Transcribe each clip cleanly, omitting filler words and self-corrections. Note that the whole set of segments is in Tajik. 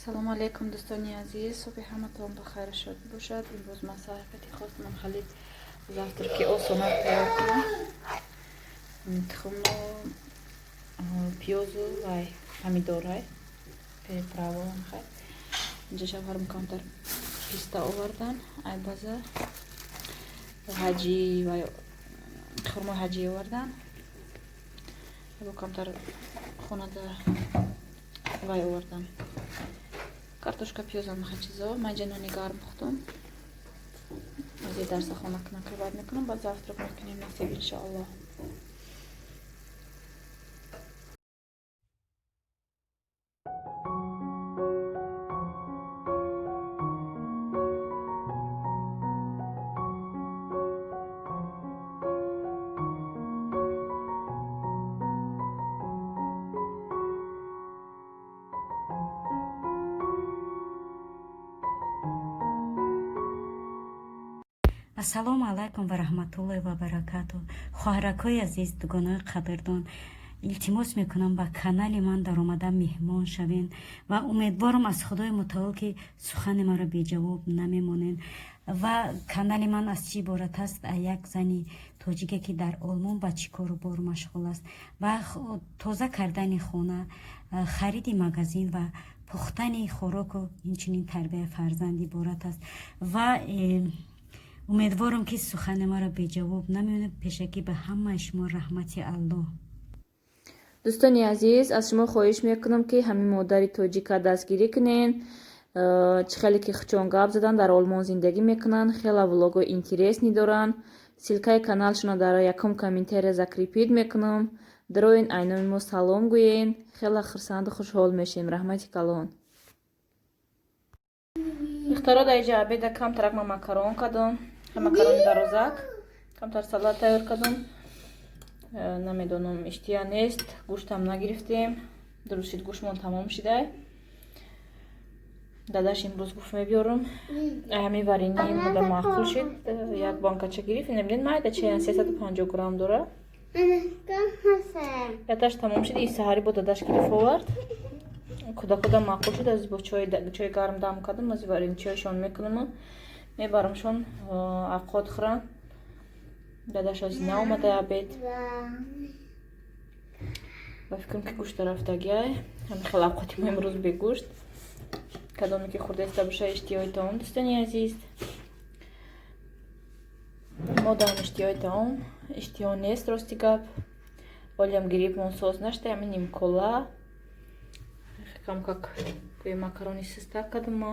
салому алейкум дӯстони азиз, субҳи ҳаматон бахайр шуд бошад. имрӯз ман саҳифати хостам хали завтраки осона тайёр кунам. тухму пиёзу вай помидорай переправолам. хай инҷа шавҳарам камтар писта овардан, айбаза ҳаҷи вай хурмои ҳаҷи овардан, або камтар хонада вай овардан. картошка, пиёз ҳамаха чизо. ман инҷа нони гарм пухтам. аз ин дарса хона накрывать мекунам, баъд завтрак мекунем насиб иншоаллоҳ. ассалому алайкум ва раҳматуллоҳи ва баракату. хоҳаракҳои азиз, дугонаҳои қадрдон, илтимос мекунам ба канали ман дар омада меҳмон шавен ва умедворам аз худои мутаол ки сухани маро беҷавоб намемонен. ва канали ман аз чӣ иборат аст? як зани тоҷике ки дар олмон ба чӣ кору бор машғул аст ва тоза кардани хона, хариди магазин ва пухтани хӯроку инчунин тарбияи фарзанд иборат аст. ва умедворам ки сухани маро беҷавоб намемонед. пешакӣ ба ҳамаи шумо раҳмати аллоҳ. дӯстони азиз, аз шумо хоҳиш мекунам ки ҳамин модари тоҷика дастгирӣ кунен. чӣ хеле ки хучон гап задан, дар олмон зиндагӣ мекунанд, хела влогои интересни доранд. силкаи каналшона дар якум комментария закрепид мекунам. дароин айноми мо салом гӯен. хела хурсанду хушҳол мешем. раҳмати калон. ихтиро дар иҷа обеда камтарак ман макарон кардам. макарони дарозак, камтар салат тайёр кардам. намедонам иштия нест, гӯштам нагирифтем. дурустшид гӯштмон тамом шидай. дадаш имрӯз гуфт мебиёрам. ҳамин варини муда маъқул шид. як банкача гирифт. намедонед майда чая 350 грамм дора. дадаш тамом шид. ин саҳари бо дадаш гирифт овард. куда маъқул шид. аз бо чой гарм дам кардам. аз варини чойшон мекунам. мебарамшон авқот хӯранд. дадаш аз наомада обед. ба фикрам ки гӯшта рафтагиай. ҳамин хел авқоти мо имрӯз бегӯшт. кадоме ки хурдаиста боша иштиҳои таом. дӯстони азиз, мо даҳем иштиҳои таом. иштиҳо нест рости гап. олиам гирибмон соз нашта. ҳамин нимкола камкак гӯи макарони систак кардам ма.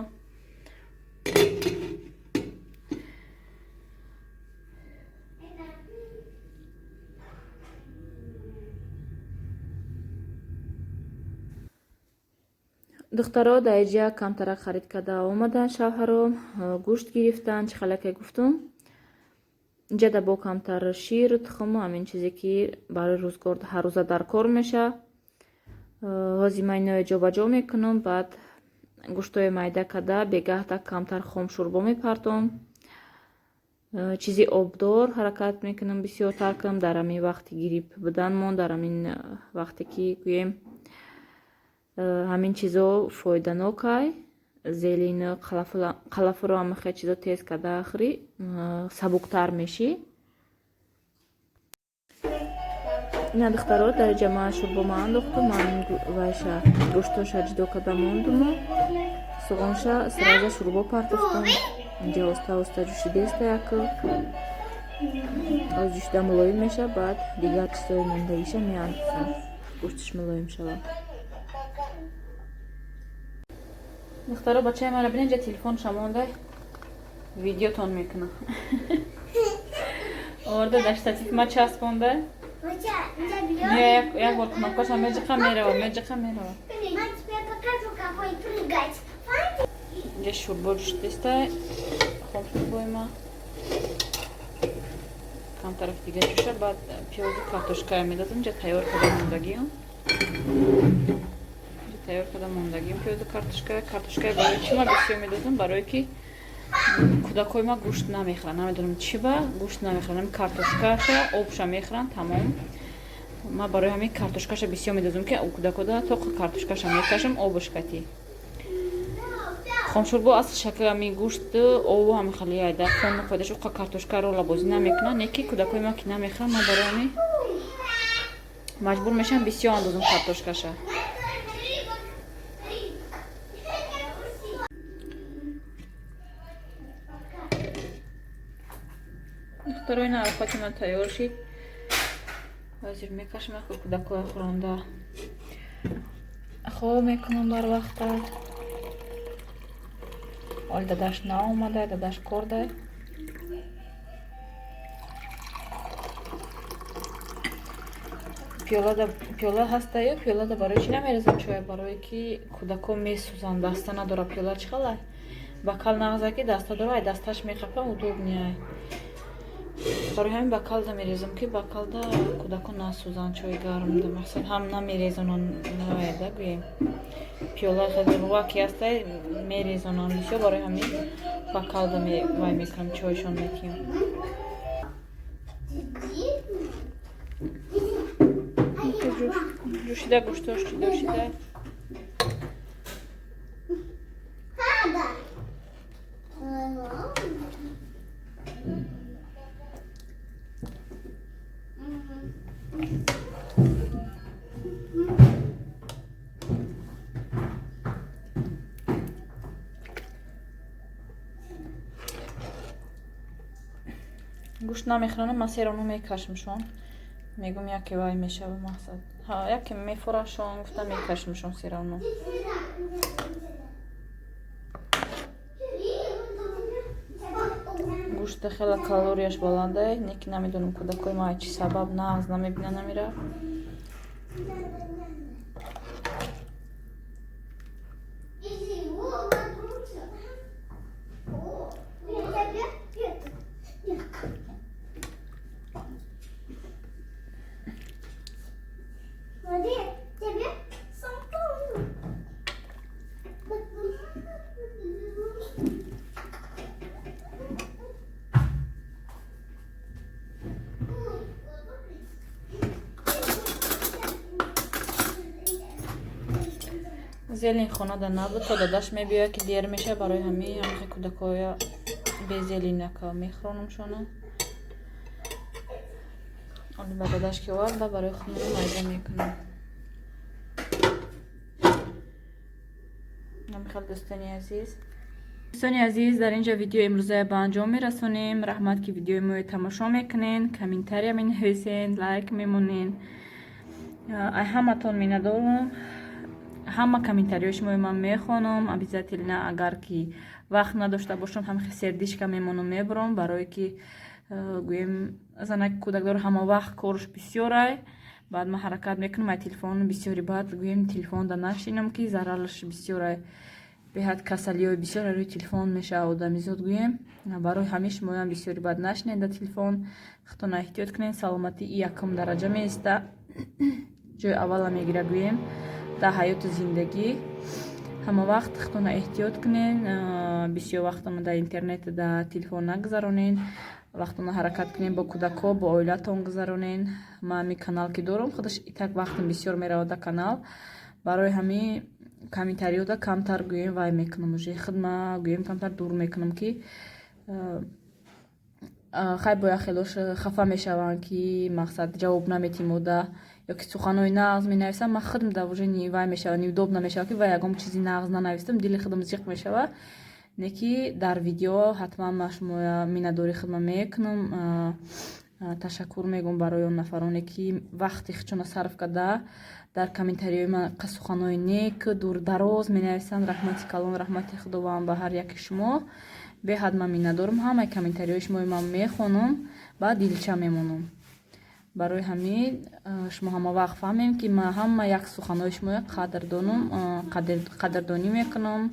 духтаро дар иҷа камтарак харид карда омаданд. шавҳаром гӯшт гирифтанд. чӣ халаке гуфтум. инҷа даба камтар шир, тухму ҳамин чизе ки барои рӯзгор ҳаррӯза дар кор меша. ҳозима ино ҷобаҷо мекунам. баъд гӯштои майда карда бегаҳта камтар хомшӯрбо мепартом. чизи обдор ҳаракат мекунам бисёртар кунам. дар ҳамин вақти гириб буданмон, дар ҳамин вақте ки гӯем ҳамин чизо фоиданокай. зелину, қалафуру ҳамаха чизо тез карда ахри сабуктар мешӣ. ина духтаро дар иҷа ман шӯрбо ма андохтум. ман вайша гӯштоша ҷудо карда мондуму суғонша сразу шӯрбо партофтам. инҷа оста оста ҷӯшидеста якл. аз ҷӯшида мулоим меша. баъд дигар чизои мондагиша меандозам. гӯшташ мулоим шавад. духтаро бачаи мара бинед, инҷа телефонша монда видеотон мекунам. орда дар штатив ма часпонда. як бор кнопкаша меҷиқа мерава. инҷа шӯрбо ҷӯшидеста. хомшӯрбои ма камтараф дига ҷӯша. баъд пиёзу картошкая медозам. инҷа тайёр карда мондагиам. пиёзу картошкая барои чӣ ма бисёр медозам? барое ки кӯдакҳои ма гӯшт намехӯранд. намедонам чӣ ба гӯшт намехӯранд. картошкаша обша мехӯранд. тамом. ман барои ҳамин картошкаша бисёр медозам ки кӯдакода то картошкаша мекашам обаш кати. خامشوربو اصل شکل همین گوشت او همین خالی ایده خون خودش او کارتوشکا رو لابازی نمیکنن یکی کودکای ما که نمیخوام ما برای مجبور میشم بسیار اندازم کارتوشکاشه دخترای نه خاطر من تیار شید وزیر میکشم اخو کودکای خورنده خوب میکنم بر وقت حال داداش نا اومده داداش کرده پیاله هسته یا پیاله برای چی نمیرزم چوه برای که کودکو میسوزن دسته نداره پیاله چخاله بکل نغزه که دسته داره دستش میخپم удобнее برای همین بکل دا میریزم که بکل دا کودکو نسوزن چوی گرم دا مقصد هم نمیریزن نویده گویم پیاله خیلی روکی هسته میریزن بسیار برای همین بکل دا وای میکنم چویشون میکنم جوشیده گوشتاش جوشیده گوشت نمیخورم من سیرانو میکشمشون میگم یکی وای میشه به مقصد ها یکی میفراشون گفتم میکشمشون سیرانو گوشت خیلی کالوریش بلنده نیکی نمیدونم کودکای ما چی سبب نغز نمیبینه نمیره زیلین خونه دا نبود تا داداش میبیاد که دیر میشه برای همین کودکای به زیلین نکا میخورنم شونه حالا با داداش که ورده برای خونه مایده میکنم نمیخواد دوستانی عزیز در اینجا ویدیو امروزه به انجام میرسونیم رحمت که ویدیو ما تماشا میکنین کامنتاری می نویسین لایک میمونین همه تون میندارم همه کامنتاریاش من میخوانم обязательно اگر که وقت نداشته باشم هم سردیشکا میمونم میبرم برای که گویم زنک کودک داره همه وقت کارش بسیاره بعد من حرکت میکنم ای تلفن بسیاری بعد گویم تلفن دا نشینم که ضررش بسیاره به حد کسلی بسیار روی تلفن میشه آدمی زود گویم برای همیشه مویم بسیاری بعد نشینید دا تلفن خطون احتیاط کنین سلامتی یکم درجه میسته جای اول میگیره گویم در حیات زندگی همه وقت خطون احتیاط کنین بسیار وقت ما در اینترنت در تلفن نگذارونین وقتون حرکت کنین با کودکا با اویلتون گذارونین من می کانال که دارم خودش ایتک وقتم بسیار میره در کانال برای همین کامنتاریو دا کمتر گویم وای میکنم уже خدمت گویم کمتر دور میکنم که خیلی باید خیلیش خفه میشوند که مقصد جواب نمیتیم و دا یا که سخنوی نغز می نویسم من خودم دا وجه نیوای میشه نیودوب نمیشه که وای اگم چیزی نغز ننویسم دل خودم زیق میشه نکی در ویدیو حتما ما شما مینداری خدمت میکنم تشکر میگم برای اون نفرانی که وقتی خودشون صرف کرده در کامنتاریای من سخنوی نیک دور دراز می نویسند رحمت کلام رحمت خداوند به هر یک شما به حد من میندارم همه کامنتاریای شما من میخونم بعد دلچه میمونم برای همین شما همه وقت فهمیم که من همه یک سخنوی شما قدردانی میکنم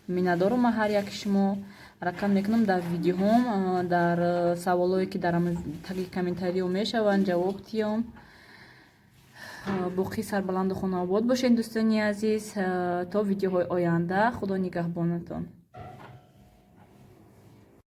میندارم هر یک شما رقم میکنم در ویدیو هم در سوالایی که در تگی کامنتاریو میشوند جواب تیم باقی سربلند خانه آباد باشین دوستانی عزیز تا ویدیوهای آینده خدا نگهبانتون